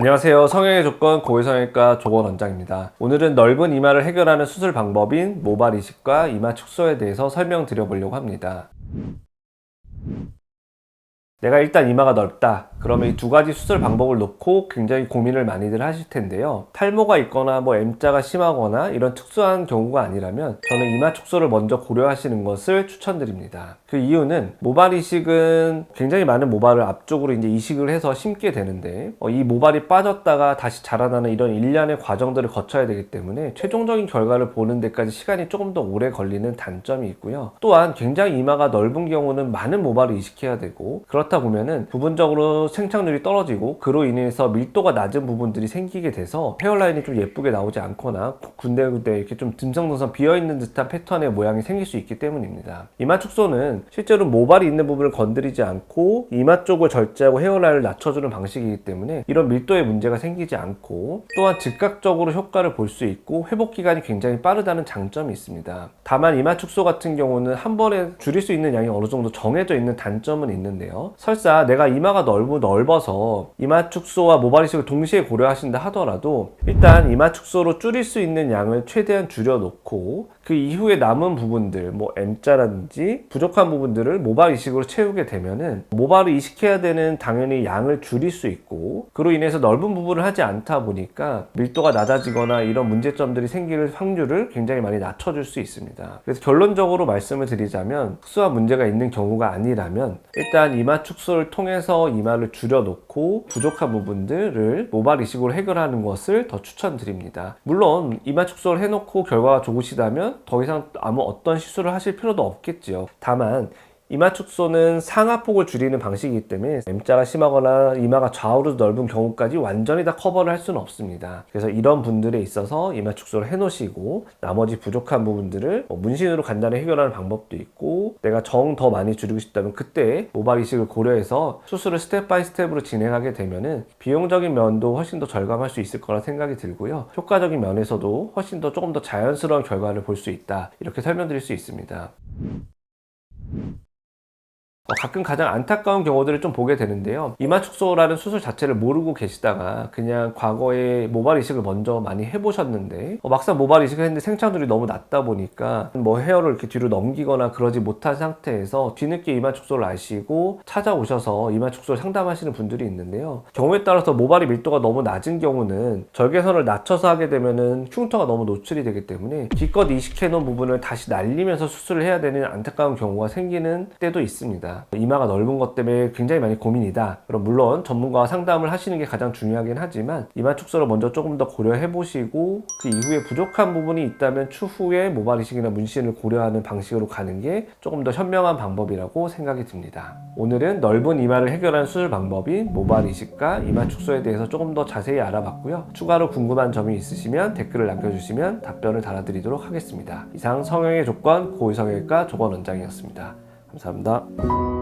안녕하세요. 성형의 조건 고해성형외과 조건 원장입니다. 오늘은 넓은 이마를 해결하는 수술 방법인 모발 이식과 이마 축소에 대해서 설명드려 보려고 합니다. 내가 일단 이마가 넓다. 그러면 이 두 가지 수술 방법을 놓고 굉장히 고민을 많이들 하실 텐데요. 탈모가 있거나 M자가 심하거나 이런 특수한 경우가 아니라면 저는 이마 축소를 먼저 고려하시는 것을 추천드립니다. 그 이유는 모발 이식은 굉장히 많은 모발을 앞쪽으로 이제 이식을 해서 심게 되는데 이 모발이 빠졌다가 다시 자라나는 이런 일련의 과정들을 거쳐야 되기 때문에 최종적인 결과를 보는 데까지 시간이 조금 더 오래 걸리는 단점이 있고요. 또한 굉장히 이마가 넓은 경우는 많은 모발을 이식해야 되고 그렇다 보면은 부분적으로 생착률이 떨어지고 그로 인해서 밀도가 낮은 부분들이 생기게 돼서 헤어라인이 좀 예쁘게 나오지 않거나 군데군데 이렇게 좀 듬성듬성 비어있는 듯한 패턴의 모양이 생길 수 있기 때문입니다. 이마 축소는 실제로 모발이 있는 부분을 건드리지 않고 이마 쪽을 절제하고 헤어라인을 낮춰주는 방식이기 때문에 이런 밀도의 문제가 생기지 않고 또한 즉각적으로 효과를 볼 수 있고 회복 기간이 굉장히 빠르다는 장점이 있습니다. 다만 이마 축소 같은 경우는 한 번에 줄일 수 있는 양이 어느 정도 정해져 있는 단점은 있는데요. 설사 내가 이마가 넓어서 이마 축소와 모발 이식을 동시에 고려하신다 하더라도 일단 이마 축소로 줄일 수 있는 양을 최대한 줄여놓고 그 이후에 남은 부분들 M자라든지 부족한 부분들을 모발 이식으로 채우게 되면은 모발을 이식해야 되는 당연히 양을 줄일 수 있고 그로 인해서 넓은 부분을 하지 않다 보니까 밀도가 낮아지거나 이런 문제점들이 생길 확률을 굉장히 많이 낮춰줄 수 있습니다. 그래서 결론적으로 말씀을 드리자면 특수한 문제가 있는 경우가 아니라면 일단 이마 축소를 통해서 이마를 줄여놓고 부족한 부분들을 모발 이식으로 해결하는 것을 더 추천드립니다. 물론 이마 축소를 해놓고 결과가 좋으시다면 더 이상 어떤 시술을 하실 필요도 없겠지요. 다만 이마 축소는 상하폭을 줄이는 방식이기 때문에 M자가 심하거나 이마가 좌우로 넓은 경우까지 완전히 다 커버를 할 수는 없습니다. 그래서 이런 분들에 있어서 이마 축소를 해놓으시고 나머지 부족한 부분들을 문신으로 간단히 해결하는 방법도 있고 내가 정 더 많이 줄이고 싶다면 그때 모발 이식을 고려해서 수술을 스텝 바이 스텝으로 진행하게 되면은 비용적인 면도 훨씬 더 절감할 수 있을 거라 생각이 들고요. 효과적인 면에서도 훨씬 더 조금 더 자연스러운 결과를 볼 수 있다. 이렇게 설명드릴 수 있습니다. 가끔 가장 안타까운 경우들을 좀 보게 되는데요. 이마 축소라는 수술 자체를 모르고 계시다가 그냥 과거에 모발 이식을 먼저 많이 해보셨는데 막상 모발 이식을 했는데 생착률이 너무 낮다 보니까 헤어를 이렇게 뒤로 넘기거나 그러지 못한 상태에서 뒤늦게 이마 축소를 아시고 찾아오셔서 이마 축소를 상담하시는 분들이 있는데요. 경우에 따라서 모발의 밀도가 너무 낮은 경우는 절개선을 낮춰서 하게 되면은 흉터가 너무 노출이 되기 때문에 기껏 이식해 놓은 부분을 다시 날리면서 수술을 해야 되는 안타까운 경우가 생기는 때도 있습니다. 이마가 넓은 것 때문에 굉장히 많이 고민이다. 그럼 물론 전문가와 상담을 하시는 게 가장 중요하긴 하지만 이마 축소를 먼저 조금 더 고려해 보시고 그 이후에 부족한 부분이 있다면 추후에 모발 이식이나 문신을 고려하는 방식으로 가는 게 조금 더 현명한 방법이라고 생각이 듭니다. 오늘은 넓은 이마를 해결하는 수술 방법인 모발 이식과 이마 축소에 대해서 조금 더 자세히 알아봤고요. 추가로 궁금한 점이 있으시면 댓글을 남겨주시면 답변을 달아드리도록 하겠습니다. 이상 성형의 조건 고해성형외과 조건 원장이었습니다. 감사합니다.